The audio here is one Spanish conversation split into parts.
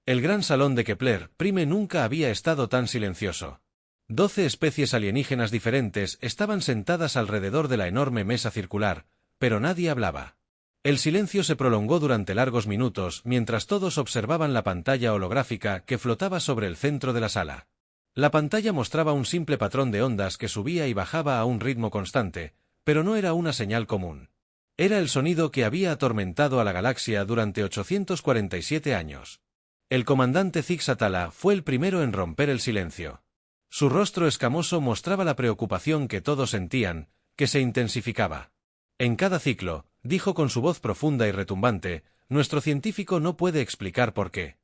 El gran salón de Kepler Prime nunca había estado tan silencioso. 12 especies alienígenas diferentes estaban sentadas alrededor de la enorme mesa circular, pero nadie hablaba. El silencio se prolongó durante largos minutos mientras todos observaban la pantalla holográfica que flotaba sobre el centro de la sala. La pantalla mostraba un simple patrón de ondas que subía y bajaba a un ritmo constante, pero no era una señal común. Era el sonido que había atormentado a la galaxia durante 847 años. El comandante Zig-Zatala fue el primero en romper el silencio. Su rostro escamoso mostraba la preocupación que todos sentían, que se intensificaba. En cada ciclo, dijo con su voz profunda y retumbante, nuestro científico no puede explicar por qué.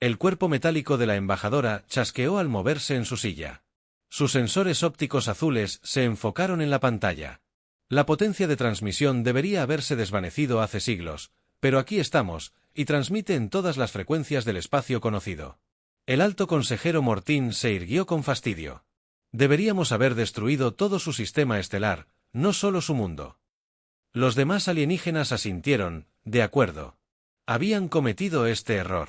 El cuerpo metálico de la embajadora chasqueó al moverse en su silla. Sus sensores ópticos azules se enfocaron en la pantalla. La potencia de transmisión debería haberse desvanecido hace siglos, pero aquí estamos, y transmite en todas las frecuencias del espacio conocido. El alto consejero Mortín se irguió con fastidio. Deberíamos haber destruido todo su sistema estelar, no solo su mundo. Los demás alienígenas asintieron, de acuerdo. Habían cometido este error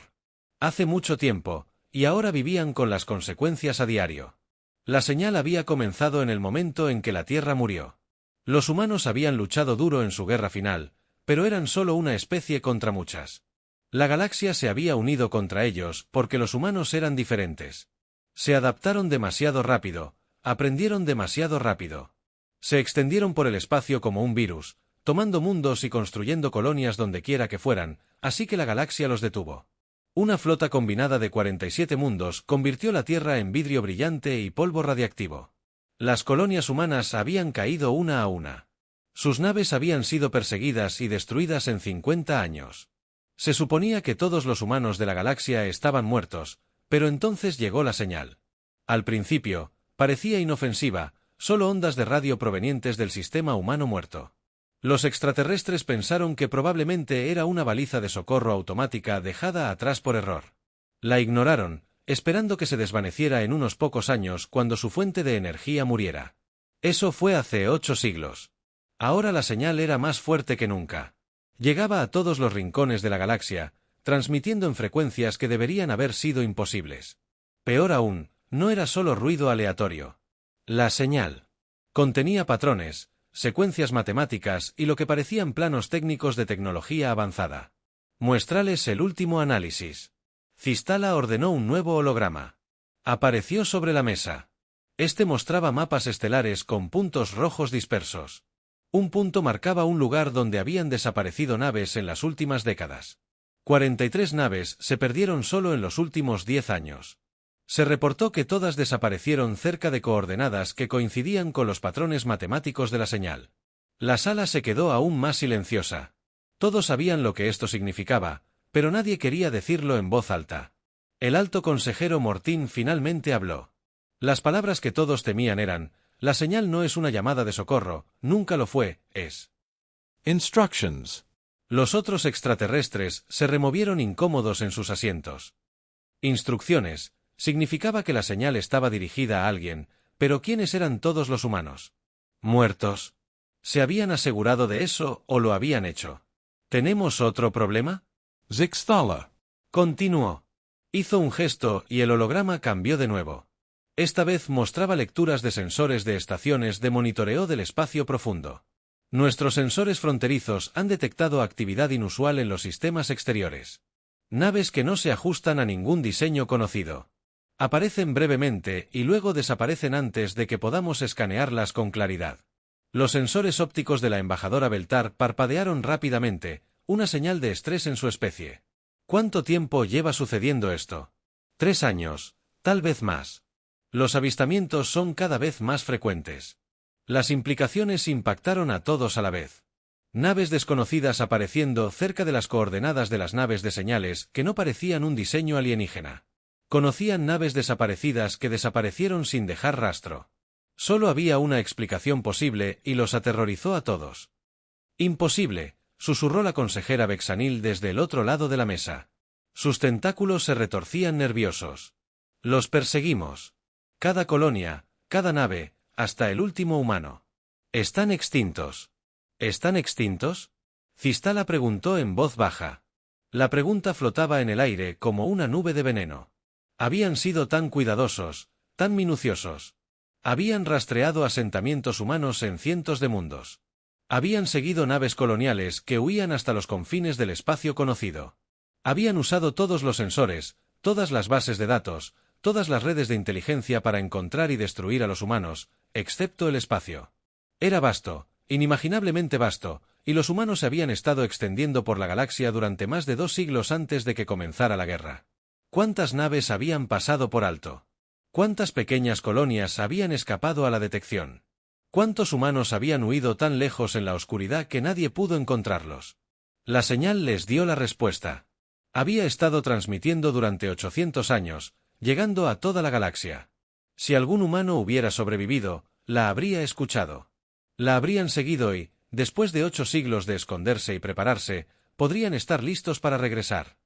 hace mucho tiempo, y ahora vivían con las consecuencias a diario. La señal había comenzado en el momento en que la Tierra murió. Los humanos habían luchado duro en su guerra final, pero eran solo una especie contra muchas. La galaxia se había unido contra ellos porque los humanos eran diferentes. Se adaptaron demasiado rápido, aprendieron demasiado rápido. Se extendieron por el espacio como un virus, tomando mundos y construyendo colonias donde quiera que fueran, así que la galaxia los detuvo. Una flota combinada de 47 mundos convirtió la Tierra en vidrio brillante y polvo radiactivo. Las colonias humanas habían caído una a una. Sus naves habían sido perseguidas y destruidas en 50 años. Se suponía que todos los humanos de la galaxia estaban muertos, pero entonces llegó la señal. Al principio, parecía inofensiva, solo ondas de radio provenientes del sistema humano muerto. Los extraterrestres pensaron que probablemente era una baliza de socorro automática dejada atrás por error. La ignoraron, esperando que se desvaneciera en unos pocos años cuando su fuente de energía muriera. Eso fue hace 8 siglos. Ahora la señal era más fuerte que nunca. Llegaba a todos los rincones de la galaxia, transmitiendo en frecuencias que deberían haber sido imposibles. Peor aún, no era solo ruido aleatorio. La señal contenía patrones, secuencias matemáticas y lo que parecían planos técnicos de tecnología avanzada. Muéstrales el último análisis. Zig-Zatala ordenó un nuevo holograma. Apareció sobre la mesa. Este mostraba mapas estelares con puntos rojos dispersos. Un punto marcaba un lugar donde habían desaparecido naves en las últimas décadas. 43 naves se perdieron solo en los últimos 10 años. Se reportó que todas desaparecieron cerca de coordenadas que coincidían con los patrones matemáticos de la señal. La sala se quedó aún más silenciosa. Todos sabían lo que esto significaba, pero nadie quería decirlo en voz alta. El alto consejero Mortín finalmente habló. Las palabras que todos temían eran: la señal no es una llamada de socorro, nunca lo fue, es Instructions. Los otros extraterrestres se removieron incómodos en sus asientos. Instrucciones. Significaba que la señal estaba dirigida a alguien, pero ¿quiénes eran todos los humanos? ¿Muertos? ¿Se habían asegurado de eso o lo habían hecho? ¿Tenemos otro problema? Zig-Zatala continuó. Hizo un gesto y el holograma cambió de nuevo. Esta vez mostraba lecturas de sensores de estaciones de monitoreo del espacio profundo. Nuestros sensores fronterizos han detectado actividad inusual en los sistemas exteriores. Naves que no se ajustan a ningún diseño conocido. Aparecen brevemente y luego desaparecen antes de que podamos escanearlas con claridad. Los sensores ópticos de la embajadora Beltar parpadearon rápidamente, una señal de estrés en su especie. ¿Cuánto tiempo lleva sucediendo esto? 3 años, tal vez más. Los avistamientos son cada vez más frecuentes. Las implicaciones impactaron a todos a la vez. Naves desconocidas apareciendo cerca de las coordenadas de las naves de señales que no parecían un diseño alienígena. Conocían naves desaparecidas que desaparecieron sin dejar rastro. Solo había una explicación posible y los aterrorizó a todos. Imposible, susurró la consejera Vexanil desde el otro lado de la mesa. Sus tentáculos se retorcían nerviosos. Los perseguimos. Cada colonia, cada nave, hasta el último humano. ¿Están extintos? ¿Están extintos? Zig-Zatala preguntó en voz baja. La pregunta flotaba en el aire como una nube de veneno. Habían sido tan cuidadosos, tan minuciosos. Habían rastreado asentamientos humanos en cientos de mundos. Habían seguido naves coloniales que huían hasta los confines del espacio conocido. Habían usado todos los sensores, todas las bases de datos, todas las redes de inteligencia para encontrar y destruir a los humanos, excepto el espacio. Era vasto, inimaginablemente vasto, y los humanos se habían estado extendiendo por la galaxia durante más de 2 siglos antes de que comenzara la guerra. ¿Cuántas naves habían pasado por alto? ¿Cuántas pequeñas colonias habían escapado a la detección? ¿Cuántos humanos habían huido tan lejos en la oscuridad que nadie pudo encontrarlos? La señal les dio la respuesta. Había estado transmitiendo durante 800 años, llegando a toda la galaxia. Si algún humano hubiera sobrevivido, la habría escuchado. La habrían seguido y, después de 8 siglos de esconderse y prepararse, podrían estar listos para regresar.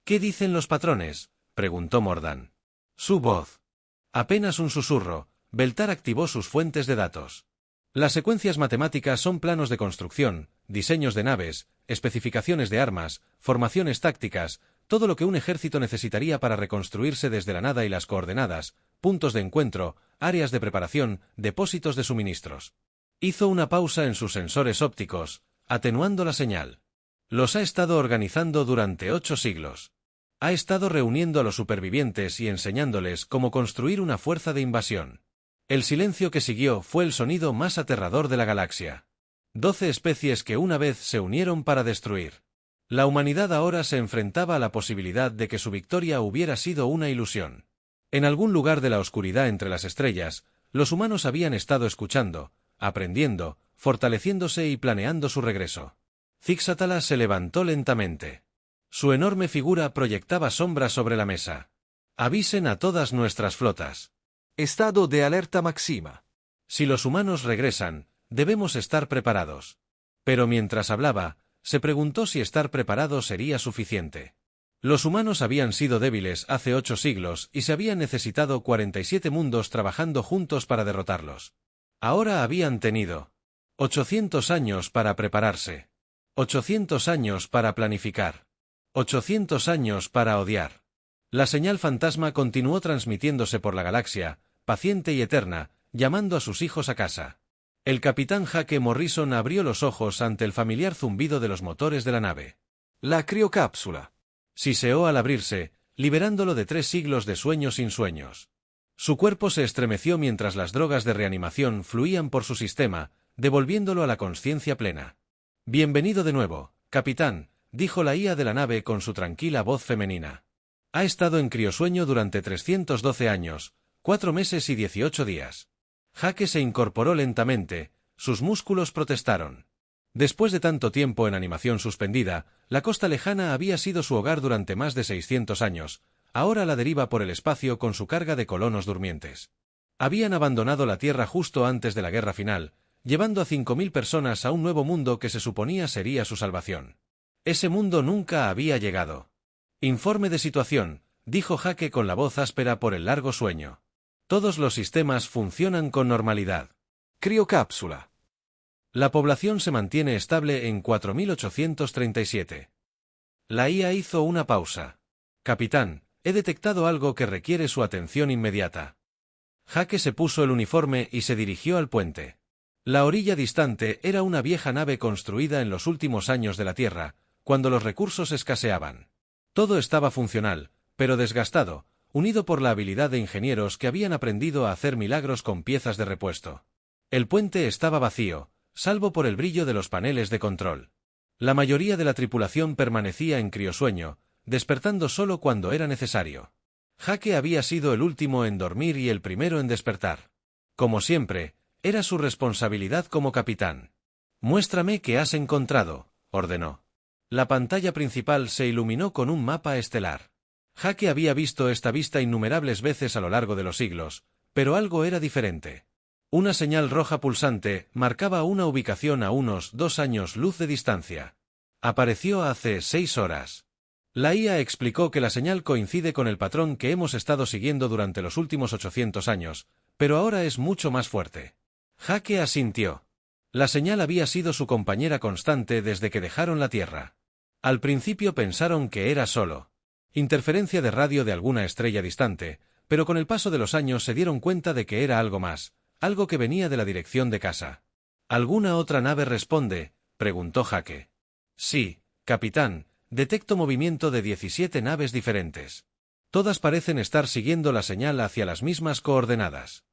¿Qué dicen los patrones?, preguntó Mordan. Su voz. Apenas un susurro, Beltar activó sus fuentes de datos. Las secuencias matemáticas son planos de construcción, diseños de naves, especificaciones de armas, formaciones tácticas, todo lo que un ejército necesitaría para reconstruirse desde la nada y las coordenadas, puntos de encuentro, áreas de preparación, depósitos de suministros. Hizo una pausa en sus sensores ópticos, atenuando la señal. Los ha estado organizando durante 8 siglos. Ha estado reuniendo a los supervivientes y enseñándoles cómo construir una fuerza de invasión. El silencio que siguió fue el sonido más aterrador de la galaxia. 12 especies que una vez se unieron para destruir. La humanidad ahora se enfrentaba a la posibilidad de que su victoria hubiera sido una ilusión. En algún lugar de la oscuridad entre las estrellas, los humanos habían estado escuchando, aprendiendo, fortaleciéndose y planeando su regreso. Zixatala se levantó lentamente. Su enorme figura proyectaba sombras sobre la mesa. Avisen a todas nuestras flotas. Estado de alerta máxima. Si los humanos regresan, debemos estar preparados. Pero mientras hablaba, se preguntó si estar preparado sería suficiente. Los humanos habían sido débiles hace 8 siglos y se habían necesitado 47 mundos trabajando juntos para derrotarlos. Ahora habían tenido 800 años para prepararse. 800 años para planificar. 800 años para odiar. La señal fantasma continuó transmitiéndose por la galaxia, paciente y eterna, llamando a sus hijos a casa. El capitán Jake Morrison abrió los ojos ante el familiar zumbido de los motores de la nave. La criocápsula. Siseó al abrirse, liberándolo de 3 siglos de sueño sin sueños. Su cuerpo se estremeció mientras las drogas de reanimación fluían por su sistema, devolviéndolo a la consciencia plena. Bienvenido de nuevo, capitán, dijo la IA de la nave con su tranquila voz femenina. Ha estado en criosueño durante 312 años, 4 meses y 18 días. Jake se incorporó lentamente, sus músculos protestaron. Después de tanto tiempo en animación suspendida, la costa lejana había sido su hogar durante más de 600 años, ahora la deriva por el espacio con su carga de colonos durmientes. Habían abandonado la Tierra justo antes de la guerra final, llevando a 5.000 personas a un nuevo mundo que se suponía sería su salvación. Ese mundo nunca había llegado. Informe de situación, dijo Jake con la voz áspera por el largo sueño. Todos los sistemas funcionan con normalidad. Criocápsula. La población se mantiene estable en 4.837. La IA hizo una pausa. Capitán, he detectado algo que requiere su atención inmediata. Jake se puso el uniforme y se dirigió al puente. La orilla distante era una vieja nave construida en los últimos años de la Tierra, cuando los recursos escaseaban. Todo estaba funcional, pero desgastado, unido por la habilidad de ingenieros que habían aprendido a hacer milagros con piezas de repuesto. El puente estaba vacío, salvo por el brillo de los paneles de control. La mayoría de la tripulación permanecía en criosueño, despertando solo cuando era necesario. Jake había sido el último en dormir y el primero en despertar. Como siempre, era su responsabilidad como capitán. «Muéstrame qué has encontrado», ordenó. La pantalla principal se iluminó con un mapa estelar. Jake había visto esta vista innumerables veces a lo largo de los siglos, pero algo era diferente. Una señal roja pulsante marcaba una ubicación a unos 2 años luz de distancia. Apareció hace 6 horas. La IA explicó que la señal coincide con el patrón que hemos estado siguiendo durante los últimos 800 años, pero ahora es mucho más fuerte. Jake asintió. La señal había sido su compañera constante desde que dejaron la Tierra. Al principio pensaron que era solo interferencia de radio de alguna estrella distante, pero con el paso de los años se dieron cuenta de que era algo más, algo que venía de la dirección de casa. ¿Alguna otra nave responde?, preguntó Jake. Sí, capitán, detecto movimiento de 17 naves diferentes. Todas parecen estar siguiendo la señal hacia las mismas coordenadas.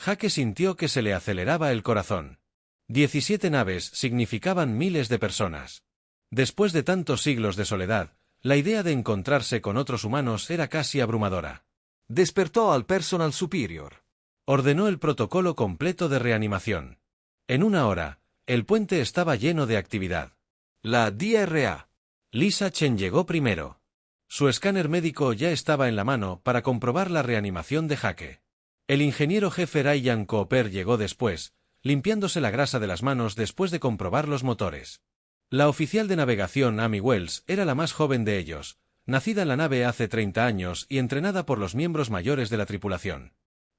Jake sintió que se le aceleraba el corazón. 17 naves significaban miles de personas. Después de tantos siglos de soledad, la idea de encontrarse con otros humanos era casi abrumadora. Despertó al personal superior. Ordenó el protocolo completo de reanimación. En 1 hora, el puente estaba lleno de actividad. La DRA. Lisa Chen llegó primero. Su escáner médico ya estaba en la mano para comprobar la reanimación de Jake. El ingeniero jefe Ryan Cooper llegó después, limpiándose la grasa de las manos después de comprobar los motores. La oficial de navegación Amy Wells era la más joven de ellos, nacida en la nave hace 30 años y entrenada por los miembros mayores de la tripulación.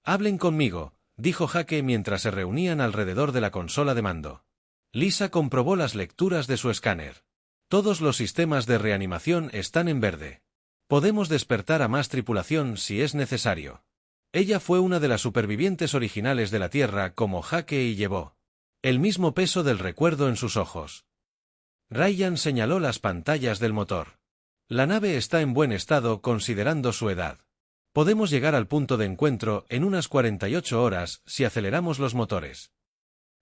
«Hablen conmigo», dijo Jake mientras se reunían alrededor de la consola de mando. Lisa comprobó las lecturas de su escáner. Todos los sistemas de reanimación están en verde. Podemos despertar a más tripulación si es necesario. Ella fue una de las supervivientes originales de la Tierra como Jake y llevó el mismo peso del recuerdo en sus ojos. Ryan señaló las pantallas del motor. La nave está en buen estado considerando su edad. Podemos llegar al punto de encuentro en unas 48 horas si aceleramos los motores.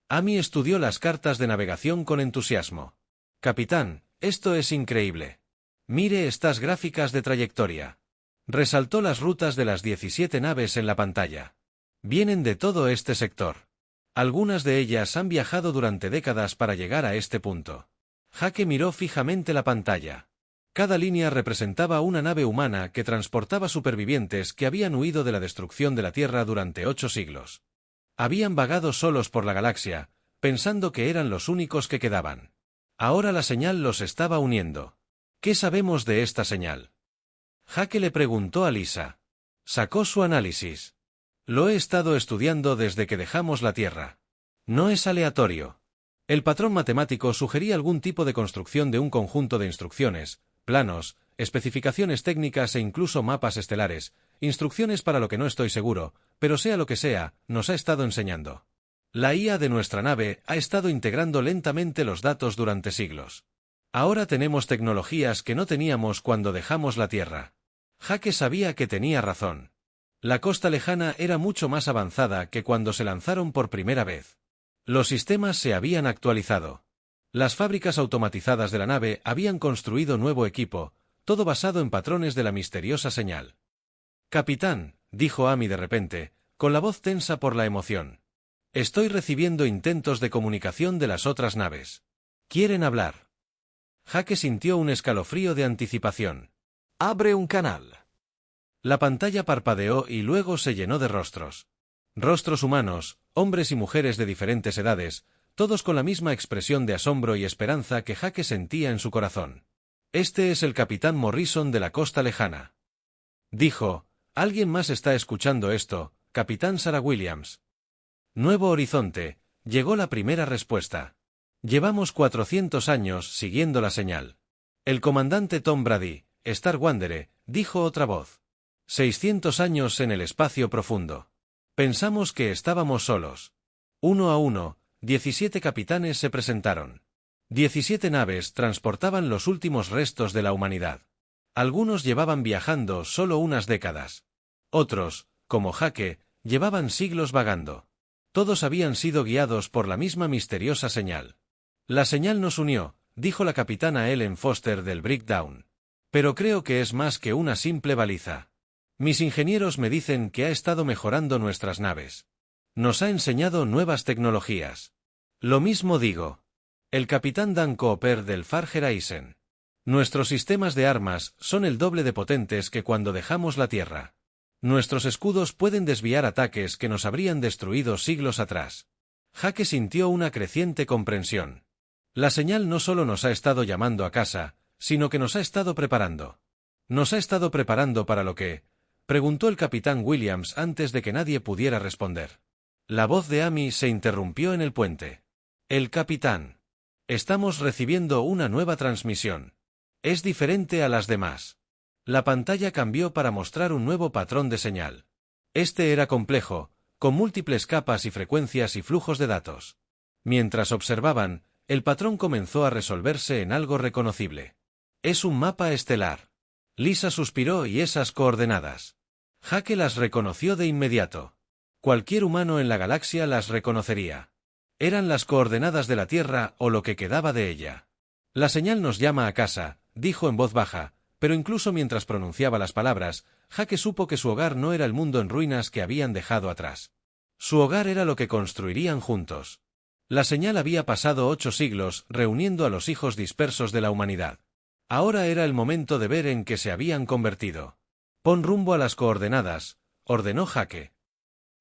Amy estudió las cartas de navegación con entusiasmo. «Capitán, esto es increíble. Mire estas gráficas de trayectoria». Resaltó las rutas de las 17 naves en la pantalla. Vienen de todo este sector. Algunas de ellas han viajado durante décadas para llegar a este punto. Jake miró fijamente la pantalla. Cada línea representaba una nave humana que transportaba supervivientes que habían huido de la destrucción de la Tierra durante 8 siglos. Habían vagado solos por la galaxia, pensando que eran los únicos que quedaban. Ahora la señal los estaba uniendo. ¿Qué sabemos de esta señal? Jake le preguntó a Lisa. Sacó su análisis. Lo he estado estudiando desde que dejamos la Tierra. No es aleatorio. El patrón matemático sugería algún tipo de construcción de un conjunto de instrucciones, planos, especificaciones técnicas e incluso mapas estelares, instrucciones para lo que no estoy seguro, pero sea lo que sea, nos ha estado enseñando. La IA de nuestra nave ha estado integrando lentamente los datos durante siglos. Ahora tenemos tecnologías que no teníamos cuando dejamos la Tierra. Jake sabía que tenía razón. La costa lejana era mucho más avanzada que cuando se lanzaron por primera vez. Los sistemas se habían actualizado. Las fábricas automatizadas de la nave habían construido nuevo equipo, todo basado en patrones de la misteriosa señal. «Capitán», dijo Amy de repente, con la voz tensa por la emoción. «Estoy recibiendo intentos de comunicación de las otras naves. ¿Quieren hablar?» Jake sintió un escalofrío de anticipación. Abre un canal. La pantalla parpadeó y luego se llenó de rostros. Rostros humanos, hombres y mujeres de diferentes edades, todos con la misma expresión de asombro y esperanza que Jake sentía en su corazón. «Este es el capitán Morrison de la costa lejana», dijo. «Alguien más está escuchando esto, capitán Sarah Williams». Nuevo Horizonte, llegó la primera respuesta. «Llevamos 400 años siguiendo la señal». El comandante Tom Brady, Star Wanderer, dijo otra voz. 600 años en el espacio profundo. Pensamos que estábamos solos. 1 a 1, 17 capitanes se presentaron. 17 naves transportaban los últimos restos de la humanidad. Algunos llevaban viajando solo unas décadas. Otros, como Jake, llevaban siglos vagando. Todos habían sido guiados por la misma misteriosa señal. «La señal nos unió», dijo la capitana Ellen Foster del Breakdown. «Pero creo que es más que una simple baliza. Mis ingenieros me dicen que ha estado mejorando nuestras naves. Nos ha enseñado nuevas tecnologías». «Lo mismo digo». El capitán Dan Cooper del Far Horizon. «Nuestros sistemas de armas son el doble de potentes que cuando dejamos la Tierra. Nuestros escudos pueden desviar ataques que nos habrían destruido siglos atrás». Jake sintió una creciente comprensión. La señal no solo nos ha estado llamando a casa, sino que nos ha estado preparando. ¿Nos ha estado preparando para lo que?, preguntó el capitán Williams antes de que nadie pudiera responder. La voz de Amy se interrumpió en el puente. «El capitán. Estamos recibiendo una nueva transmisión». Es diferente a las demás. La pantalla cambió para mostrar un nuevo patrón de señal. Este era complejo, con múltiples capas y frecuencias y flujos de datos. Mientras observaban, el patrón comenzó a resolverse en algo reconocible. Es un mapa estelar. Lisa suspiró. ¿Y esas coordenadas? Jake las reconoció de inmediato. Cualquier humano en la galaxia las reconocería. Eran las coordenadas de la Tierra o lo que quedaba de ella. La señal nos llama a casa, dijo en voz baja, pero incluso mientras pronunciaba las palabras, Jake supo que su hogar no era el mundo en ruinas que habían dejado atrás. Su hogar era lo que construirían juntos. La señal había pasado 8 siglos reuniendo a los hijos dispersos de la humanidad. Ahora era el momento de ver en qué se habían convertido. Pon rumbo a las coordenadas, ordenó Jake.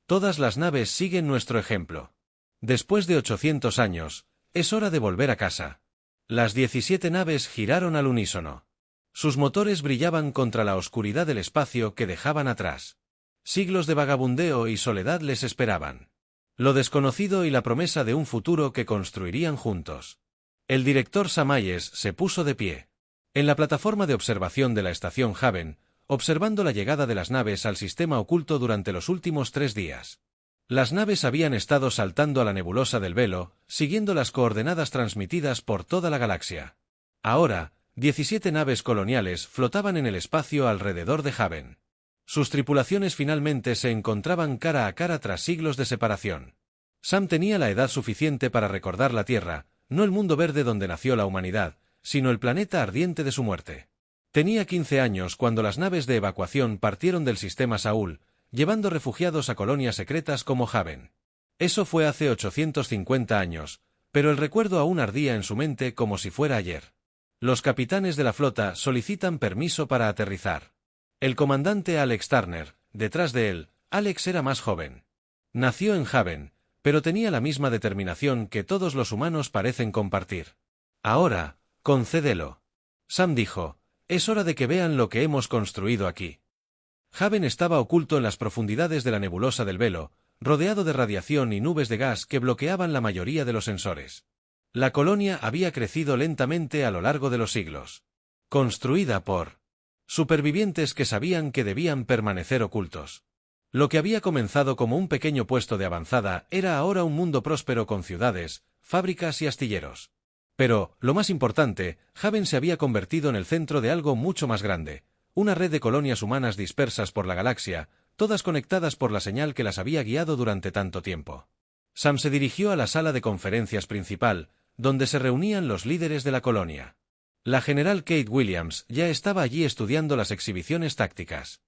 Todas las naves siguen nuestro ejemplo. Después de 800 años, es hora de volver a casa. Las 17 naves giraron al unísono. Sus motores brillaban contra la oscuridad del espacio que dejaban atrás. Siglos de vagabundeo y soledad les esperaban. Lo desconocido y la promesa de un futuro que construirían juntos. El director Samayes se puso de pie. En la plataforma de observación de la estación Haven, observando la llegada de las naves al sistema oculto durante los últimos 3 días. Las naves habían estado saltando a la nebulosa del velo, siguiendo las coordenadas transmitidas por toda la galaxia. Ahora, 17 naves coloniales flotaban en el espacio alrededor de Haven. Sus tripulaciones finalmente se encontraban cara a cara tras siglos de separación. Sam tenía la edad suficiente para recordar la Tierra, no el mundo verde donde nació la humanidad, sino el planeta ardiente de su muerte. Tenía 15 años cuando las naves de evacuación partieron del sistema Saúl, llevando refugiados a colonias secretas como Haven. Eso fue hace 850 años, pero el recuerdo aún ardía en su mente como si fuera ayer. Los capitanes de la flota solicitan permiso para aterrizar. El comandante Alex Turner, detrás de él, Alex era más joven. Nació en Haven, pero tenía la misma determinación que todos los humanos parecen compartir. Ahora, concédelo. Sam dijo, es hora de que vean lo que hemos construido aquí. Haven estaba oculto en las profundidades de la nebulosa del velo, rodeado de radiación y nubes de gas que bloqueaban la mayoría de los sensores. La colonia había crecido lentamente a lo largo de los siglos. Construida por supervivientes que sabían que debían permanecer ocultos. Lo que había comenzado como un pequeño puesto de avanzada era ahora un mundo próspero con ciudades, fábricas y astilleros. Pero, lo más importante, Haven se había convertido en el centro de algo mucho más grande, una red de colonias humanas dispersas por la galaxia, todas conectadas por la señal que las había guiado durante tanto tiempo. Sam se dirigió a la sala de conferencias principal, donde se reunían los líderes de la colonia. La general Kate Williams ya estaba allí estudiando las exhibiciones tácticas.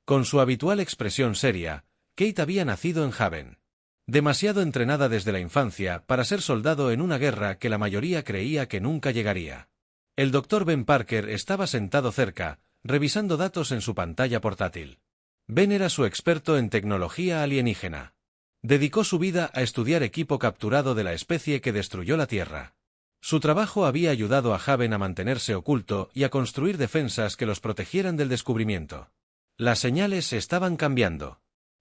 Con su habitual expresión seria, Kate había nacido en Haven. Demasiado entrenada desde la infancia para ser soldado en una guerra que la mayoría creía que nunca llegaría. El Dr. Ben Parker estaba sentado cerca, revisando datos en su pantalla portátil. Ben era su experto en tecnología alienígena. Dedicó su vida a estudiar equipo capturado de la especie que destruyó la Tierra. Su trabajo había ayudado a Haven a mantenerse oculto y a construir defensas que los protegieran del descubrimiento. Las señales estaban cambiando.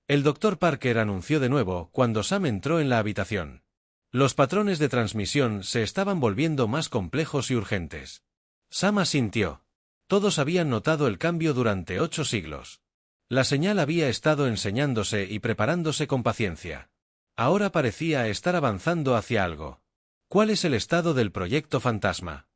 El Dr. Parker anunció de nuevo cuando Sam entró en la habitación. Los patrones de transmisión se estaban volviendo más complejos y urgentes. Sam asintió. Todos habían notado el cambio durante 8 siglos. La señal había estado enseñándose y preparándose con paciencia. Ahora parecía estar avanzando hacia algo. ¿Cuál es el estado del proyecto Fantasma?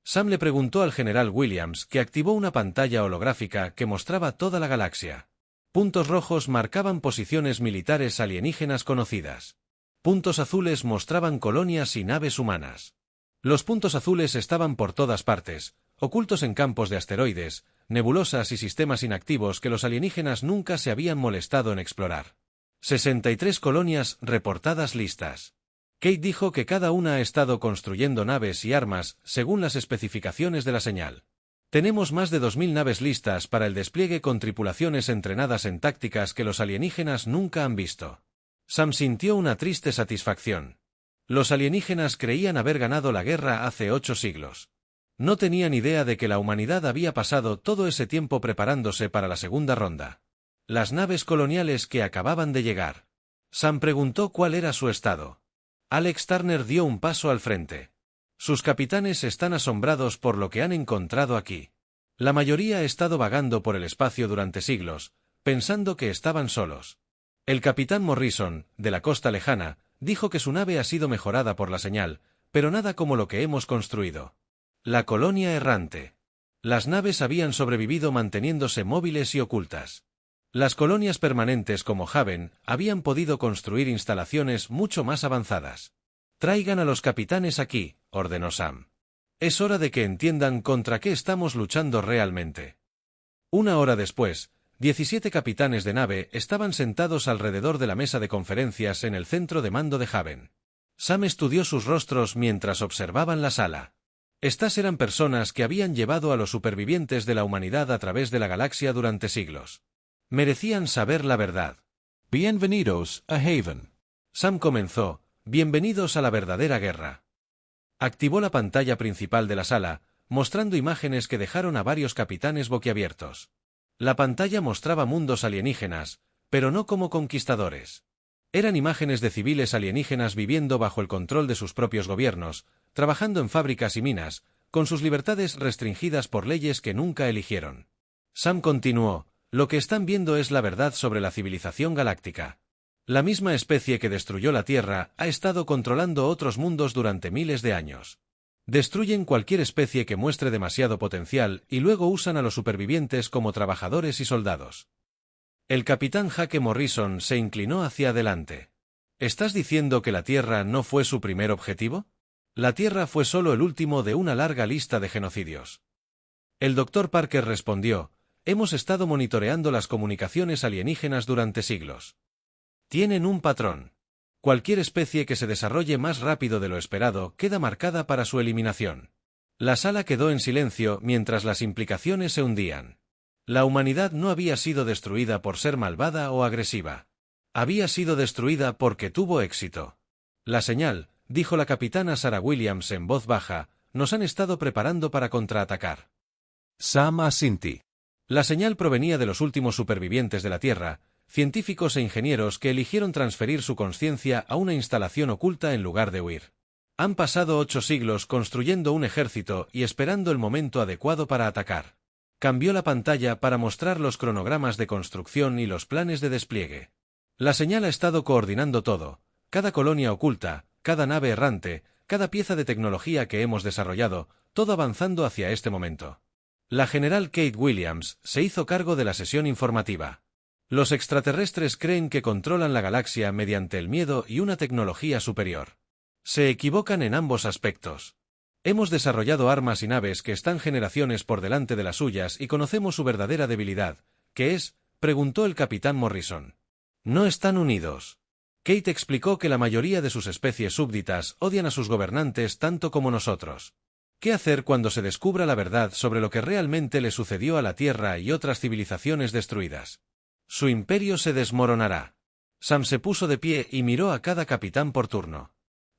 Sam le preguntó al general Williams, que activó una pantalla holográfica que mostraba toda la galaxia. Puntos rojos marcaban posiciones militares alienígenas conocidas. Puntos azules mostraban colonias y naves humanas. Los puntos azules estaban por todas partes, ocultos en campos de asteroides, nebulosas y sistemas inactivos que los alienígenas nunca se habían molestado en explorar. 63 colonias reportadas listas. Kate dijo que cada una ha estado construyendo naves y armas según las especificaciones de la señal. Tenemos más de 2000 naves listas para el despliegue con tripulaciones entrenadas en tácticas que los alienígenas nunca han visto. Sam sintió una triste satisfacción. Los alienígenas creían haber ganado la guerra hace 8 siglos. No tenían idea de que la humanidad había pasado todo ese tiempo preparándose para la segunda ronda. Las naves coloniales que acababan de llegar. Sam preguntó cuál era su estado. Alex Turner dio un paso al frente. Sus capitanes están asombrados por lo que han encontrado aquí. La mayoría ha estado vagando por el espacio durante siglos, pensando que estaban solos. El capitán Morrison, de la costa lejana, dijo que su nave ha sido mejorada por la señal, pero nada como lo que hemos construido. La colonia errante. Las naves habían sobrevivido manteniéndose móviles y ocultas. Las colonias permanentes como Haven habían podido construir instalaciones mucho más avanzadas. Traigan a los capitanes aquí, ordenó Sam. Es hora de que entiendan contra qué estamos luchando realmente. Una hora después, 17 capitanes de nave estaban sentados alrededor de la mesa de conferencias en el centro de mando de Haven. Sam estudió sus rostros mientras observaban la sala. Estas eran personas que habían llevado a los supervivientes de la humanidad a través de la galaxia durante siglos. Merecían saber la verdad. Bienvenidos a Haven. Sam comenzó, bienvenidos a la verdadera guerra. Activó la pantalla principal de la sala, mostrando imágenes que dejaron a varios capitanes boquiabiertos. La pantalla mostraba mundos alienígenas, pero no como conquistadores. Eran imágenes de civiles alienígenas viviendo bajo el control de sus propios gobiernos, trabajando en fábricas y minas, con sus libertades restringidas por leyes que nunca eligieron. Sam continuó, lo que están viendo es la verdad sobre la civilización galáctica. La misma especie que destruyó la Tierra ha estado controlando otros mundos durante miles de años. Destruyen cualquier especie que muestre demasiado potencial y luego usan a los supervivientes como trabajadores y soldados. El capitán Jake Morrison se inclinó hacia adelante. ¿Estás diciendo que la Tierra no fue su primer objetivo? La Tierra fue solo el último de una larga lista de genocidios. El Dr. Parker respondió, hemos estado monitoreando las comunicaciones alienígenas durante siglos. Tienen un patrón. Cualquier especie que se desarrolle más rápido de lo esperado queda marcada para su eliminación. La sala quedó en silencio mientras las implicaciones se hundían. La humanidad no había sido destruida por ser malvada o agresiva. Había sido destruida porque tuvo éxito. La señal, dijo la capitana Sarah Williams en voz baja, nos han estado preparando para contraatacar. Sam asinti. La señal provenía de los últimos supervivientes de la Tierra, científicos e ingenieros que eligieron transferir su conciencia a una instalación oculta en lugar de huir. Han pasado 8 siglos construyendo un ejército y esperando el momento adecuado para atacar. Cambió la pantalla para mostrar los cronogramas de construcción y los planes de despliegue. La señal ha estado coordinando todo, cada colonia oculta, cada nave errante, cada pieza de tecnología que hemos desarrollado, todo avanzando hacia este momento. La general Kate Williams se hizo cargo de la sesión informativa. Los extraterrestres creen que controlan la galaxia mediante el miedo y una tecnología superior. Se equivocan en ambos aspectos. Hemos desarrollado armas y naves que están generaciones por delante de las suyas y conocemos su verdadera debilidad, ¿qué es?, preguntó el capitán Morrison. No están unidos. Kate explicó que la mayoría de sus especies súbditas odian a sus gobernantes tanto como nosotros. ¿Qué hacer cuando se descubra la verdad sobre lo que realmente le sucedió a la Tierra y otras civilizaciones destruidas? Su imperio se desmoronará. Sam se puso de pie y miró a cada capitán por turno.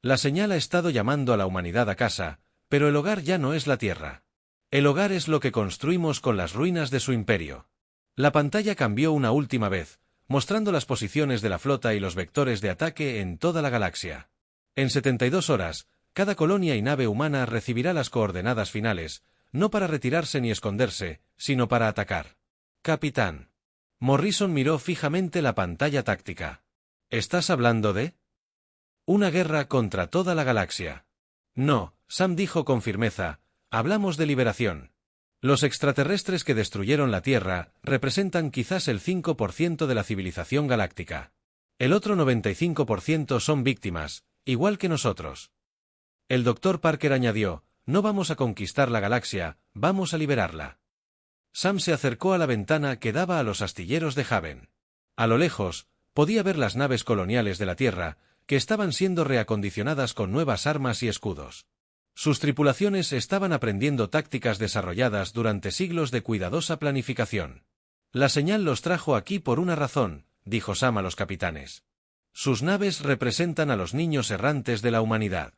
La señal ha estado llamando a la humanidad a casa, pero el hogar ya no es la Tierra. El hogar es lo que construimos con las ruinas de su imperio. La pantalla cambió una última vez, mostrando las posiciones de la flota y los vectores de ataque en toda la galaxia. En 72 horas, cada colonia y nave humana recibirá las coordenadas finales, no para retirarse ni esconderse, sino para atacar. Capitán. Morrison miró fijamente la pantalla táctica. ¿Estás hablando de una guerra contra toda la galaxia? No, Sam dijo con firmeza, hablamos de liberación. Los extraterrestres que destruyeron la Tierra representan quizás el 5% de la civilización galáctica. El otro 95% son víctimas, igual que nosotros. El Dr. Parker añadió, no vamos a conquistar la galaxia, vamos a liberarla. Sam se acercó a la ventana que daba a los astilleros de Haven. A lo lejos, podía ver las naves coloniales de la Tierra, que estaban siendo reacondicionadas con nuevas armas y escudos. Sus tripulaciones estaban aprendiendo tácticas desarrolladas durante siglos de cuidadosa planificación. La señal los trajo aquí por una razón, dijo Sam a los capitanes. Sus naves representan a los niños errantes de la humanidad.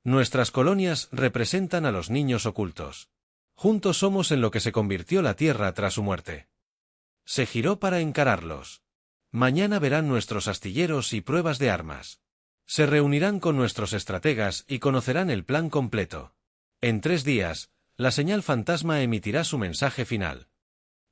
Nuestras colonias representan a los niños ocultos. Juntos somos en lo que se convirtió la Tierra tras su muerte. Se giró para encararlos. Mañana verán nuestros astilleros y pruebas de armas. Se reunirán con nuestros estrategas y conocerán el plan completo. En 3 días, la señal fantasma emitirá su mensaje final.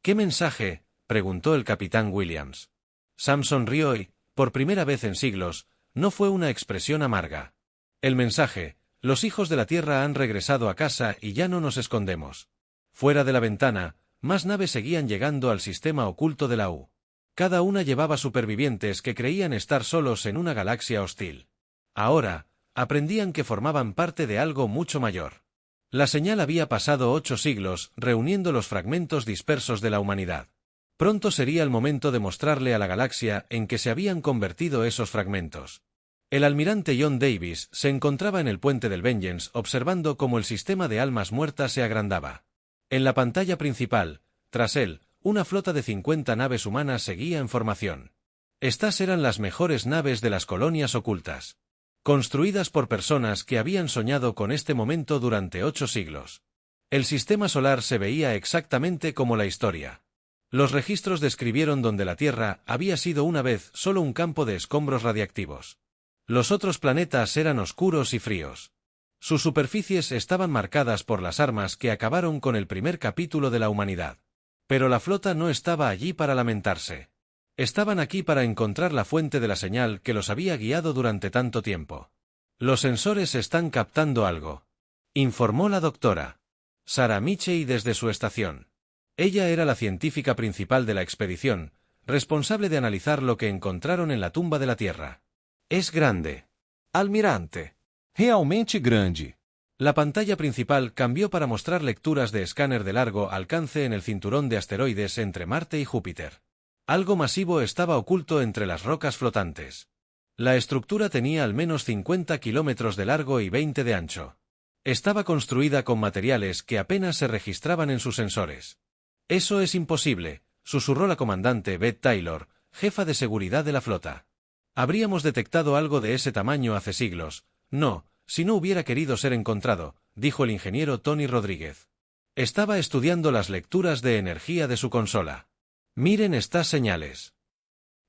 ¿Qué mensaje?, preguntó el capitán Williams. Sam sonrió y, por primera vez en siglos, no fue una expresión amarga. El mensaje: los hijos de la Tierra han regresado a casa y ya no nos escondemos. Fuera de la ventana, más naves seguían llegando al sistema oculto de la U. Cada una llevaba supervivientes que creían estar solos en una galaxia hostil. Ahora, aprendían que formaban parte de algo mucho mayor. La señal había pasado 8 siglos, reuniendo los fragmentos dispersos de la humanidad. Pronto sería el momento de mostrarle a la galaxia en que se habían convertido esos fragmentos. El almirante John Davis se encontraba en el puente del Vengeance observando cómo el sistema de almas muertas se agrandaba. En la pantalla principal, tras él, una flota de 50 naves humanas seguía en formación. Estas eran las mejores naves de las colonias ocultas, construidas por personas que habían soñado con este momento durante 8 siglos. El sistema solar se veía exactamente como la historia. Los registros describieron donde la Tierra había sido una vez solo un campo de escombros radiactivos. Los otros planetas eran oscuros y fríos. Sus superficies estaban marcadas por las armas que acabaron con el primer capítulo de la humanidad. Pero la flota no estaba allí para lamentarse. Estaban aquí para encontrar la fuente de la señal que los había guiado durante tanto tiempo. Los sensores están captando algo, informó la doctora Sarah Mitchell desde su estación. Ella era la científica principal de la expedición, responsable de analizar lo que encontraron en la tumba de la Tierra. Es grande. Almirante. Realmente grande. La pantalla principal cambió para mostrar lecturas de escáner de largo alcance en el cinturón de asteroides entre Marte y Júpiter. Algo masivo estaba oculto entre las rocas flotantes. La estructura tenía al menos 50 kilómetros de largo y 20 de ancho. Estaba construida con materiales que apenas se registraban en sus sensores. Eso es imposible, susurró la comandante Beth Taylor, jefa de seguridad de la flota. Habríamos detectado algo de ese tamaño hace siglos. No, si no hubiera querido ser encontrado, dijo el ingeniero Tony Rodríguez. Estaba estudiando las lecturas de energía de su consola. Miren estas señales.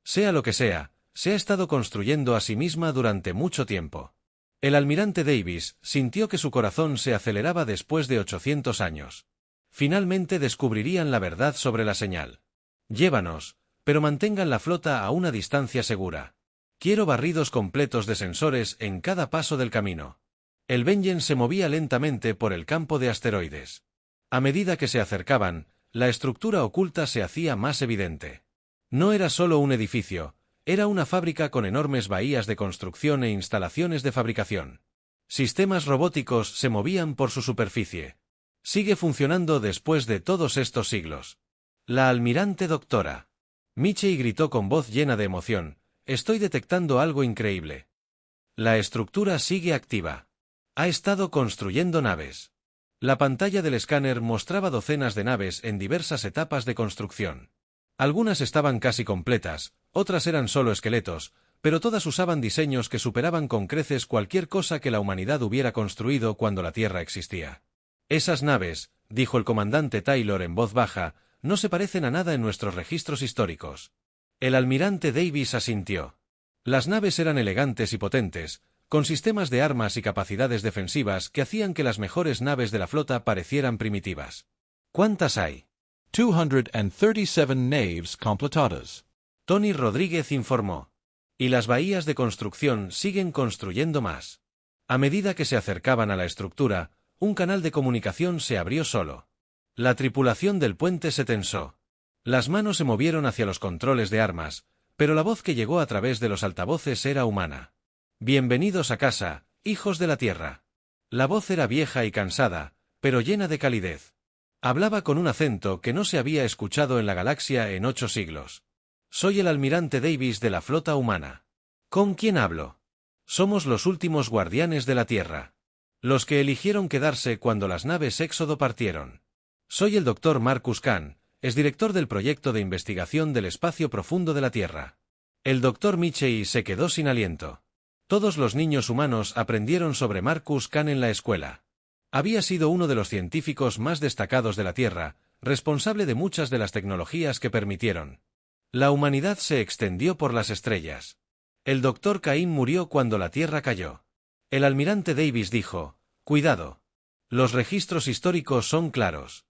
Sea lo que sea, se ha estado construyendo a sí misma durante mucho tiempo. El almirante Davis sintió que su corazón se aceleraba después de 800 años. Finalmente descubrirían la verdad sobre la señal. Llévanos, pero mantengan la flota a una distancia segura. Quiero barridos completos de sensores en cada paso del camino. El Vengeance se movía lentamente por el campo de asteroides. A medida que se acercaban, la estructura oculta se hacía más evidente. No era solo un edificio, era una fábrica con enormes bahías de construcción e instalaciones de fabricación. Sistemas robóticos se movían por su superficie. Sigue funcionando después de todos estos siglos. La almirante doctora Mitchell gritó con voz llena de emoción: estoy detectando algo increíble. La estructura sigue activa. Ha estado construyendo naves. La pantalla del escáner mostraba docenas de naves en diversas etapas de construcción. Algunas estaban casi completas, otras eran solo esqueletos, pero todas usaban diseños que superaban con creces cualquier cosa que la humanidad hubiera construido cuando la Tierra existía. Esas naves, dijo el comandante Taylor en voz baja, no se parecen a nada en nuestros registros históricos. El almirante Davis asintió. Las naves eran elegantes y potentes, con sistemas de armas y capacidades defensivas que hacían que las mejores naves de la flota parecieran primitivas. ¿Cuántas hay? 237 naves completadas. Tony Rodríguez informó. Y las bahías de construcción siguen construyendo más. A medida que se acercaban a la estructura, un canal de comunicación se abrió solo. La tripulación del puente se tensó. Las manos se movieron hacia los controles de armas, pero la voz que llegó a través de los altavoces era humana. Bienvenidos a casa, hijos de la Tierra. La voz era vieja y cansada, pero llena de calidez. Hablaba con un acento que no se había escuchado en la galaxia en 8 siglos. Soy el almirante Davis de la flota humana. ¿Con quién hablo? Somos los últimos guardianes de la Tierra. Los que eligieron quedarse cuando las naves Éxodo partieron. Soy el Dr. Marcus Kahn, exdirector del proyecto de investigación del espacio profundo de la Tierra. El Dr. Mitchell se quedó sin aliento. Todos los niños humanos aprendieron sobre Marcus Kahn en la escuela. Había sido uno de los científicos más destacados de la Tierra, responsable de muchas de las tecnologías que permitieron. La humanidad se extendió por las estrellas. El doctor Cain murió cuando la Tierra cayó. El almirante Davis dijo, «Cuidado. Los registros históricos son claros».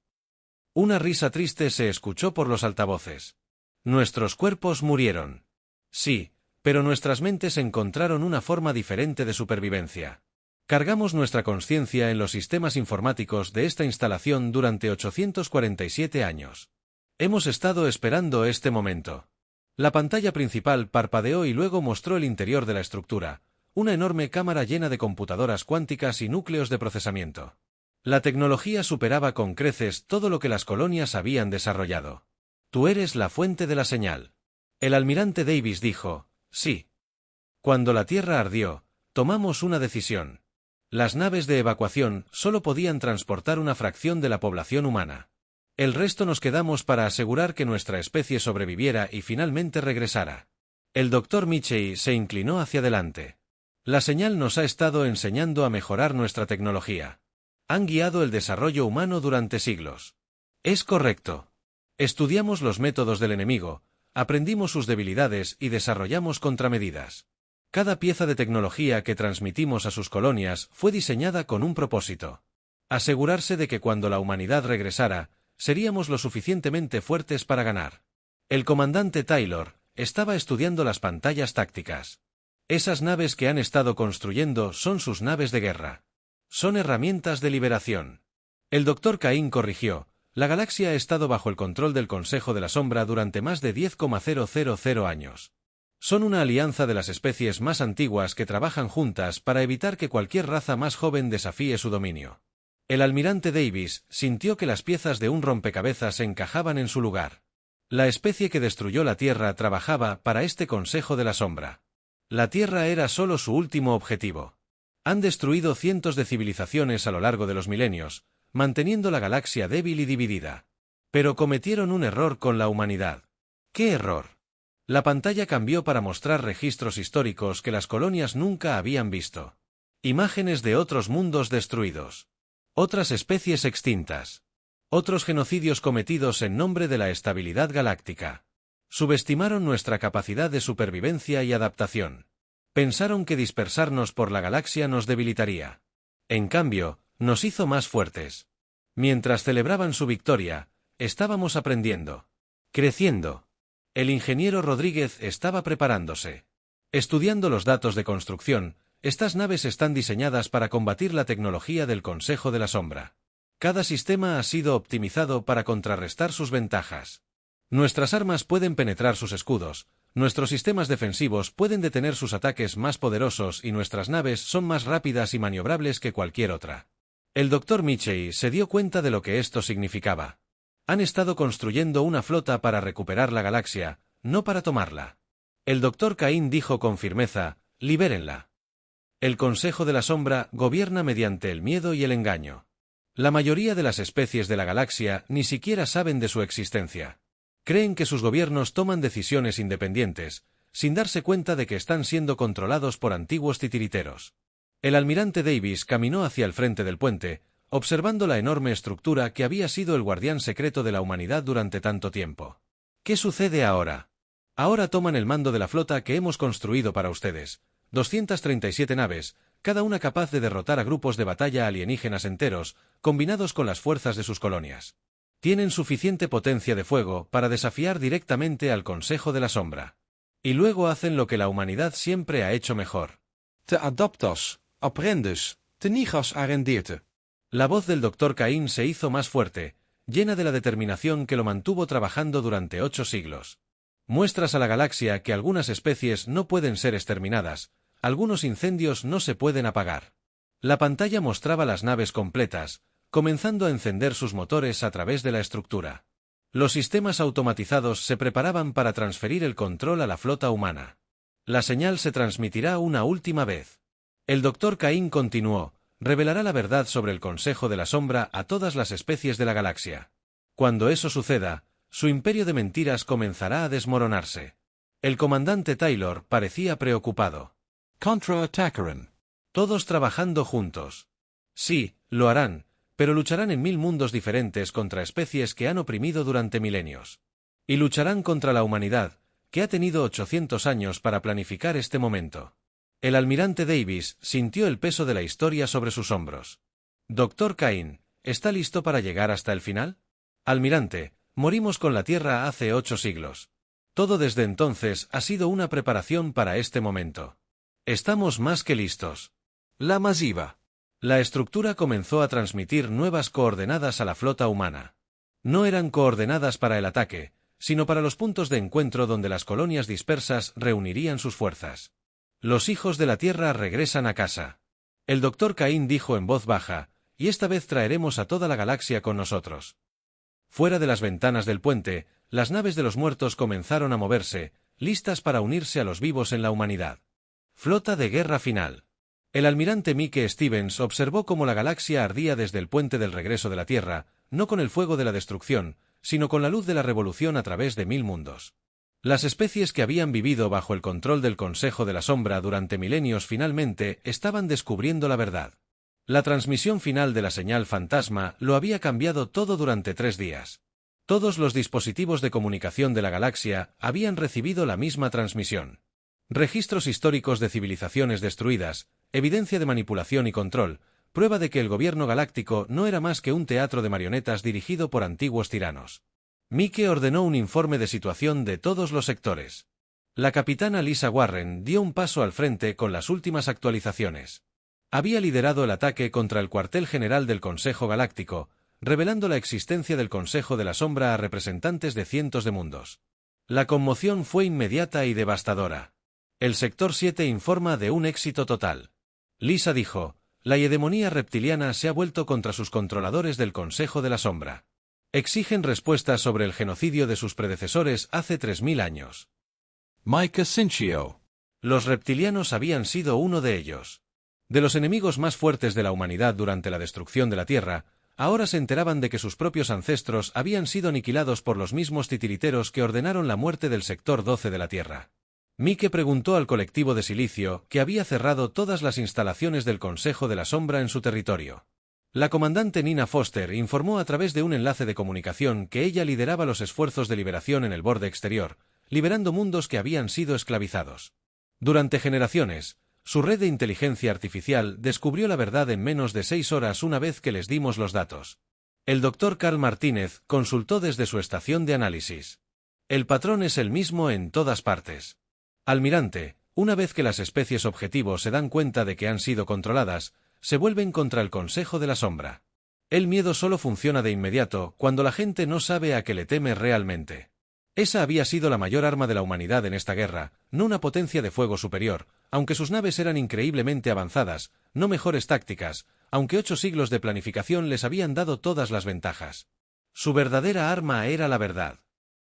Una risa triste se escuchó por los altavoces. «Nuestros cuerpos murieron». Sí, pero nuestras mentes encontraron una forma diferente de supervivencia. Cargamos nuestra conciencia en los sistemas informáticos de esta instalación durante 847 años. Hemos estado esperando este momento. La pantalla principal parpadeó y luego mostró el interior de la estructura, una enorme cámara llena de computadoras cuánticas y núcleos de procesamiento. La tecnología superaba con creces todo lo que las colonias habían desarrollado. «Tú eres la fuente de la señal». El almirante Davis dijo, «Sí». Cuando la Tierra ardió, tomamos una decisión. Las naves de evacuación solo podían transportar una fracción de la población humana. El resto nos quedamos para asegurar que nuestra especie sobreviviera y finalmente regresara. El doctor Michei se inclinó hacia adelante. La señal nos ha estado enseñando a mejorar nuestra tecnología. Han guiado el desarrollo humano durante siglos. Es correcto. Estudiamos los métodos del enemigo, aprendimos sus debilidades y desarrollamos contramedidas. Cada pieza de tecnología que transmitimos a sus colonias fue diseñada con un propósito. Asegurarse de que cuando la humanidad regresara, seríamos lo suficientemente fuertes para ganar. El comandante Taylor estaba estudiando las pantallas tácticas. Esas naves que han estado construyendo son sus naves de guerra. Son herramientas de liberación. El doctor Cain corrigió, la galaxia ha estado bajo el control del Consejo de la Sombra durante más de 10,000 años. Son una alianza de las especies más antiguas que trabajan juntas para evitar que cualquier raza más joven desafíe su dominio. El almirante Davis sintió que las piezas de un rompecabezas encajaban en su lugar. La especie que destruyó la Tierra trabajaba para este Consejo de la Sombra. La Tierra era solo su último objetivo. Han destruido cientos de civilizaciones a lo largo de los milenios, manteniendo la galaxia débil y dividida. Pero cometieron un error con la humanidad. ¿Qué error? La pantalla cambió para mostrar registros históricos que las colonias nunca habían visto. Imágenes de otros mundos destruidos. Otras especies extintas. Otros genocidios cometidos en nombre de la estabilidad galáctica. Subestimaron nuestra capacidad de supervivencia y adaptación. Pensaron que dispersarnos por la galaxia nos debilitaría. En cambio, nos hizo más fuertes. Mientras celebraban su victoria, estábamos aprendiendo. Creciendo. El ingeniero Rodríguez estaba preparándose. Estudiando los datos de construcción, estas naves están diseñadas para combatir la tecnología del Consejo de la Sombra. Cada sistema ha sido optimizado para contrarrestar sus ventajas. Nuestras armas pueden penetrar sus escudos, nuestros sistemas defensivos pueden detener sus ataques más poderosos y nuestras naves son más rápidas y maniobrables que cualquier otra. El doctor Michei se dio cuenta de lo que esto significaba. Han estado construyendo una flota para recuperar la galaxia, no para tomarla. El doctor Cain dijo con firmeza, libérenla. El Consejo de la Sombra gobierna mediante el miedo y el engaño. La mayoría de las especies de la galaxia ni siquiera saben de su existencia. Creen que sus gobiernos toman decisiones independientes, sin darse cuenta de que están siendo controlados por antiguos titiriteros. El almirante Davis caminó hacia el frente del puente, observando la enorme estructura que había sido el guardián secreto de la humanidad durante tanto tiempo. ¿Qué sucede ahora? Ahora toman el mando de la flota que hemos construido para ustedes, 237 naves, cada una capaz de derrotar a grupos de batalla alienígenas enteros, combinados con las fuerzas de sus colonias. Tienen suficiente potencia de fuego para desafiar directamente al Consejo de la Sombra. Y luego hacen lo que la humanidad siempre ha hecho mejor. Te adaptas, aprendes, te niegas a rendirte. La voz del doctor Cain se hizo más fuerte, llena de la determinación que lo mantuvo trabajando durante 8 siglos. Muestras a la galaxia que algunas especies no pueden ser exterminadas, algunos incendios no se pueden apagar. La pantalla mostraba las naves completas, comenzando a encender sus motores a través de la estructura. Los sistemas automatizados se preparaban para transferir el control a la flota humana. La señal se transmitirá una última vez. El doctor Cain continuó, revelará la verdad sobre el Consejo de la Sombra a todas las especies de la galaxia. Cuando eso suceda, su imperio de mentiras comenzará a desmoronarse. El comandante Taylor parecía preocupado. Contraatacarán. Todos trabajando juntos. Sí, lo harán, pero lucharán en 1000 mundos diferentes contra especies que han oprimido durante milenios. Y lucharán contra la humanidad, que ha tenido 800 años para planificar este momento. El almirante Davis sintió el peso de la historia sobre sus hombros. Dr. Cain, ¿está listo para llegar hasta el final? Almirante, morimos con la Tierra hace 8 siglos. Todo desde entonces ha sido una preparación para este momento. Estamos más que listos. La masiva. La estructura comenzó a transmitir nuevas coordenadas a la flota humana. No eran coordenadas para el ataque, sino para los puntos de encuentro donde las colonias dispersas reunirían sus fuerzas. Los hijos de la Tierra regresan a casa. El Dr. Cain dijo en voz baja, y esta vez traeremos a toda la galaxia con nosotros. Fuera de las ventanas del puente, las naves de los muertos comenzaron a moverse, listas para unirse a los vivos en la humanidad. Flota de guerra final. El almirante Mike Stevens observó cómo la galaxia ardía desde el puente del regreso de la Tierra, no con el fuego de la destrucción, sino con la luz de la revolución a través de 1000 mundos. Las especies que habían vivido bajo el control del Consejo de la Sombra durante milenios finalmente estaban descubriendo la verdad. La transmisión final de la señal fantasma lo había cambiado todo durante 3 días. Todos los dispositivos de comunicación de la galaxia habían recibido la misma transmisión. Registros históricos de civilizaciones destruidas, evidencia de manipulación y control, prueba de que el gobierno galáctico no era más que un teatro de marionetas dirigido por antiguos tiranos. Mike ordenó un informe de situación de todos los sectores. La capitana Lisa Warren dio un paso al frente con las últimas actualizaciones. Había liderado el ataque contra el cuartel general del Consejo Galáctico, revelando la existencia del Consejo de la Sombra a representantes de cientos de mundos. La conmoción fue inmediata y devastadora. El Sector 7 informa de un éxito total. Lisa dijo, la hegemonía reptiliana se ha vuelto contra sus controladores del Consejo de la Sombra. Exigen respuestas sobre el genocidio de sus predecesores hace 3000 años. Mike Cinchio. Los reptilianos habían sido uno de ellos. De los enemigos más fuertes de la humanidad durante la destrucción de la Tierra, ahora se enteraban de que sus propios ancestros habían sido aniquilados por los mismos titiriteros que ordenaron la muerte del Sector 12 de la Tierra. Mike preguntó al colectivo de Silicio, que había cerrado todas las instalaciones del Consejo de la Sombra en su territorio. La comandante Nina Foster informó a través de un enlace de comunicación que ella lideraba los esfuerzos de liberación en el borde exterior, liberando mundos que habían sido esclavizados. Durante generaciones, su red de inteligencia artificial descubrió la verdad en menos de 6 horas una vez que les dimos los datos. El Dr. Carl Martínez consultó desde su estación de análisis. El patrón es el mismo en todas partes. Almirante, una vez que las especies objetivo se dan cuenta de que han sido controladas, se vuelven contra el Consejo de la Sombra. El miedo solo funciona de inmediato cuando la gente no sabe a qué le teme realmente. Esa había sido la mayor arma de la humanidad en esta guerra, no una potencia de fuego superior, aunque sus naves eran increíblemente avanzadas, no mejores tácticas, aunque 8 siglos de planificación les habían dado todas las ventajas. Su verdadera arma era la verdad.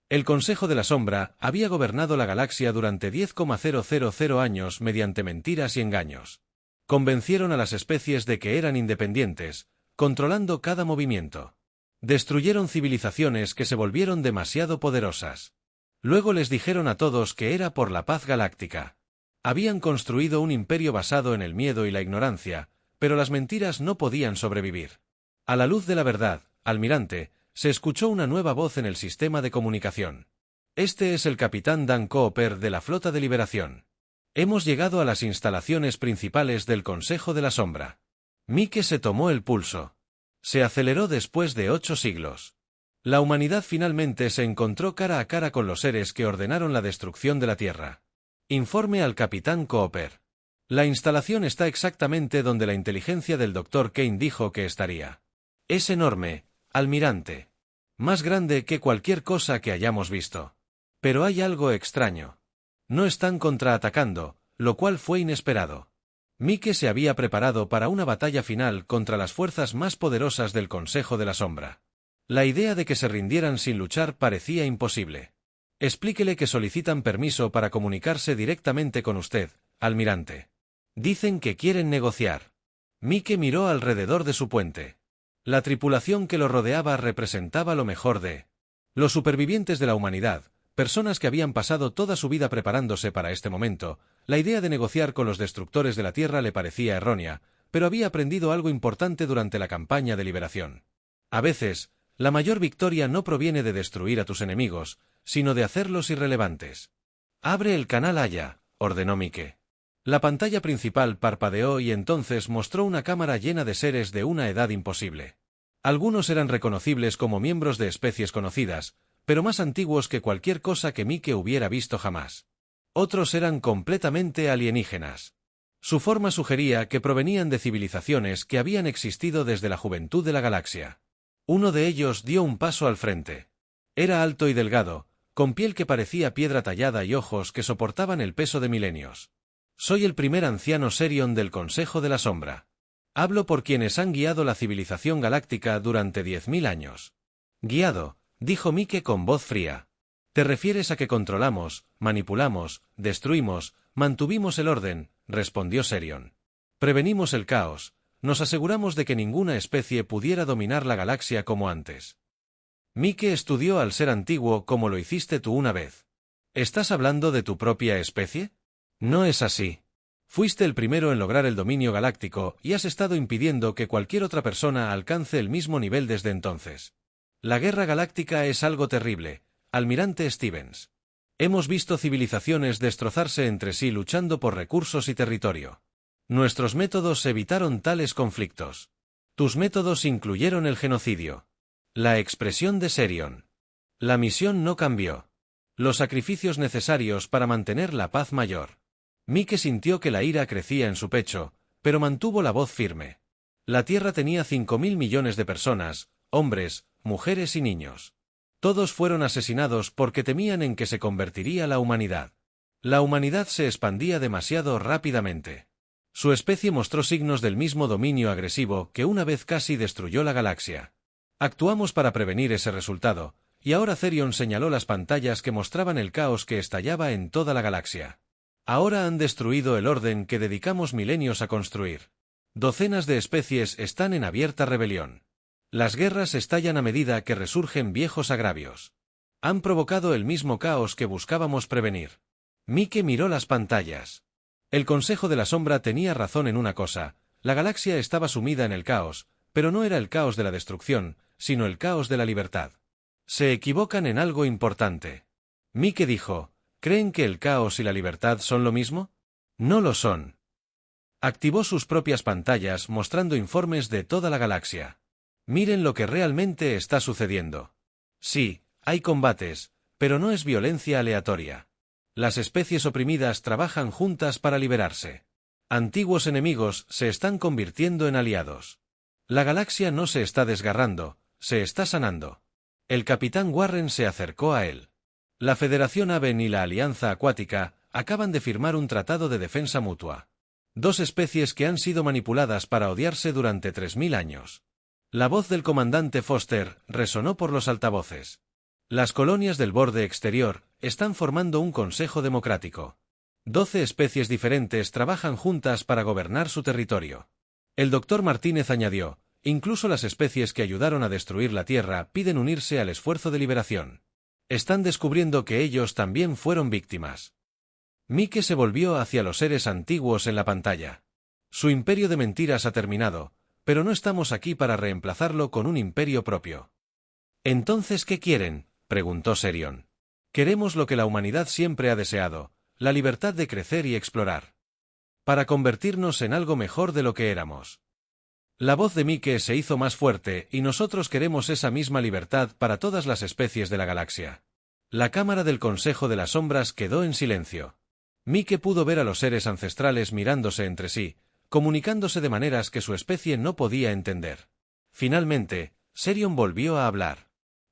El Consejo de la Sombra había gobernado la galaxia durante 10,000 años mediante mentiras y engaños. Convencieron a las especies de que eran independientes, controlando cada movimiento. Destruyeron civilizaciones que se volvieron demasiado poderosas. Luego les dijeron a todos que era por la paz galáctica. Habían construido un imperio basado en el miedo y la ignorancia, pero las mentiras no podían sobrevivir. A la luz de la verdad, almirante, se escuchó una nueva voz en el sistema de comunicación. Este es el capitán Dan Cooper de la Flota de Liberación. Hemos llegado a las instalaciones principales del Consejo de la Sombra. Mike se tomó el pulso. Se aceleró después de 8 siglos. La humanidad finalmente se encontró cara a cara con los seres que ordenaron la destrucción de la Tierra. Informe al capitán Cooper. La instalación está exactamente donde la inteligencia del Dr. Cain dijo que estaría. Es enorme, almirante. Más grande que cualquier cosa que hayamos visto. Pero hay algo extraño. No están contraatacando, lo cual fue inesperado. Mike se había preparado para una batalla final contra las fuerzas más poderosas del Consejo de la Sombra. La idea de que se rindieran sin luchar parecía imposible. Explíquele que solicitan permiso para comunicarse directamente con usted, almirante. Dicen que quieren negociar. Mike miró alrededor de su puente. La tripulación que lo rodeaba representaba lo mejor de los supervivientes de la humanidad, personas que habían pasado toda su vida preparándose para este momento. La idea de negociar con los destructores de la Tierra le parecía errónea, pero había aprendido algo importante durante la campaña de liberación. A veces, la mayor victoria no proviene de destruir a tus enemigos, sino de hacerlos irrelevantes. Abre el canal Haya, ordenó Mike. La pantalla principal parpadeó y entonces mostró una cámara llena de seres de una edad imposible. Algunos eran reconocibles como miembros de especies conocidas, pero más antiguos que cualquier cosa que Mike hubiera visto jamás. Otros eran completamente alienígenas. Su forma sugería que provenían de civilizaciones que habían existido desde la juventud de la galaxia. Uno de ellos dio un paso al frente. Era alto y delgado, con piel que parecía piedra tallada y ojos que soportaban el peso de milenios. Soy el primer anciano Serion del Consejo de la Sombra. Hablo por quienes han guiado la civilización galáctica durante 10.000 años. Guiado, dijo Mike con voz fría. Te refieres a que controlamos, manipulamos, destruimos, mantuvimos el orden, respondió Serion. Prevenimos el caos, nos aseguramos de que ninguna especie pudiera dominar la galaxia como antes. Mike estudió al ser antiguo como lo hiciste tú una vez. ¿Estás hablando de tu propia especie? No es así. Fuiste el primero en lograr el dominio galáctico y has estado impidiendo que cualquier otra persona alcance el mismo nivel desde entonces. La guerra galáctica es algo terrible, Almirante Stevens. Hemos visto civilizaciones destrozarse entre sí luchando por recursos y territorio. Nuestros métodos evitaron tales conflictos. Tus métodos incluyeron el genocidio. La expresión de Serion. La misión no cambió. Los sacrificios necesarios para mantener la paz mayor. Mike sintió que la ira crecía en su pecho, pero mantuvo la voz firme. La Tierra tenía 5.000 millones de personas, hombres, mujeres y niños. Todos fueron asesinados porque temían en que se convertiría la humanidad. La humanidad se expandía demasiado rápidamente. Su especie mostró signos del mismo dominio agresivo que una vez casi destruyó la galaxia. Actuamos para prevenir ese resultado, y ahora Serion señaló las pantallas que mostraban el caos que estallaba en toda la galaxia. Ahora han destruido el orden que dedicamos milenios a construir. Docenas de especies están en abierta rebelión. Las guerras estallan a medida que resurgen viejos agravios. Han provocado el mismo caos que buscábamos prevenir. Mike miró las pantallas. El Consejo de la Sombra tenía razón en una cosa, la galaxia estaba sumida en el caos, pero no era el caos de la destrucción, sino el caos de la libertad. Se equivocan en algo importante. Mike dijo, ¿creen que el caos y la libertad son lo mismo? No lo son. Activó sus propias pantallas mostrando informes de toda la galaxia. Miren lo que realmente está sucediendo. Sí, hay combates, pero no es violencia aleatoria. Las especies oprimidas trabajan juntas para liberarse. Antiguos enemigos se están convirtiendo en aliados. La galaxia no se está desgarrando, se está sanando. El capitán Warren se acercó a él. La Federación Aven y la Alianza Acuática acaban de firmar un tratado de defensa mutua. Dos especies que han sido manipuladas para odiarse durante 3.000 años. La voz del comandante Foster resonó por los altavoces. Las colonias del borde exterior están formando un consejo democrático. 12 especies diferentes trabajan juntas para gobernar su territorio. El doctor Martínez añadió, incluso las especies que ayudaron a destruir la Tierra piden unirse al esfuerzo de liberación. Están descubriendo que ellos también fueron víctimas. Mike se volvió hacia los seres antiguos en la pantalla. Su imperio de mentiras ha terminado, pero no estamos aquí para reemplazarlo con un imperio propio. ¿Entonces qué quieren?, preguntó Serion. Queremos lo que la humanidad siempre ha deseado, la libertad de crecer y explorar. Para convertirnos en algo mejor de lo que éramos. La voz de Mike se hizo más fuerte y nosotros queremos esa misma libertad para todas las especies de la galaxia. La cámara del Consejo de las Sombras quedó en silencio. Mike pudo ver a los seres ancestrales mirándose entre sí, comunicándose de maneras que su especie no podía entender. Finalmente, Serion volvió a hablar.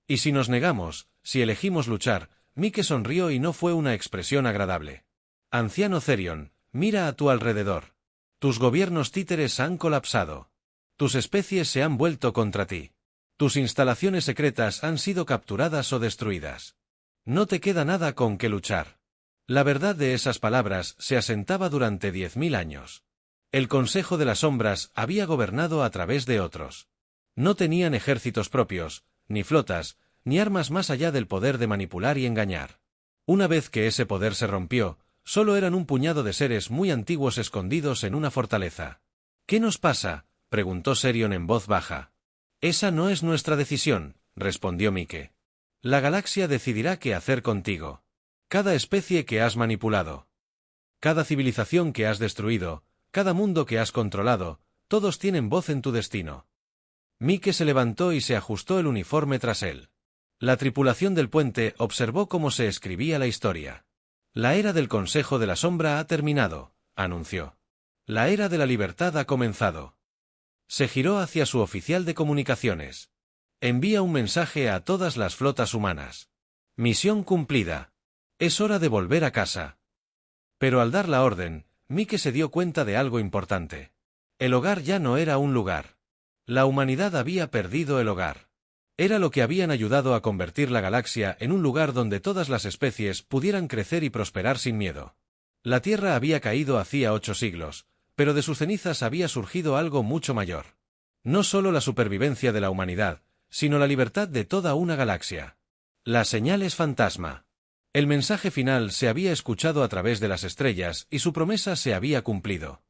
¿Y si nos negamos, si elegimos luchar? Mike sonrió y no fue una expresión agradable. Anciano Serion, mira a tu alrededor. Tus gobiernos títeres han colapsado. Tus especies se han vuelto contra ti. Tus instalaciones secretas han sido capturadas o destruidas. No te queda nada con que luchar. La verdad de esas palabras se asentaba durante 10.000 años. El Consejo de las Sombras había gobernado a través de otros. No tenían ejércitos propios, ni flotas, ni armas más allá del poder de manipular y engañar. Una vez que ese poder se rompió, solo eran un puñado de seres muy antiguos escondidos en una fortaleza. ¿Qué nos pasa?, preguntó Serion en voz baja. Esa no es nuestra decisión, respondió Mike. La galaxia decidirá qué hacer contigo. Cada especie que has manipulado. Cada civilización que has destruido, cada mundo que has controlado, todos tienen voz en tu destino. Mike se levantó y se ajustó el uniforme tras él. La tripulación del puente observó cómo se escribía la historia. La era del Consejo de la Sombra ha terminado, anunció. La era de la libertad ha comenzado. Se giró hacia su oficial de comunicaciones. Envía un mensaje a todas las flotas humanas. Misión cumplida. Es hora de volver a casa. Pero al dar la orden, Mike se dio cuenta de algo importante. El hogar ya no era un lugar. La humanidad había perdido el hogar. Era lo que habían ayudado a convertir la galaxia en un lugar donde todas las especies pudieran crecer y prosperar sin miedo. La Tierra había caído hacía 8 siglos, pero de sus cenizas había surgido algo mucho mayor. No solo la supervivencia de la humanidad, sino la libertad de toda una galaxia. Las señales fantasma. El mensaje final se había escuchado a través de las estrellas y su promesa se había cumplido.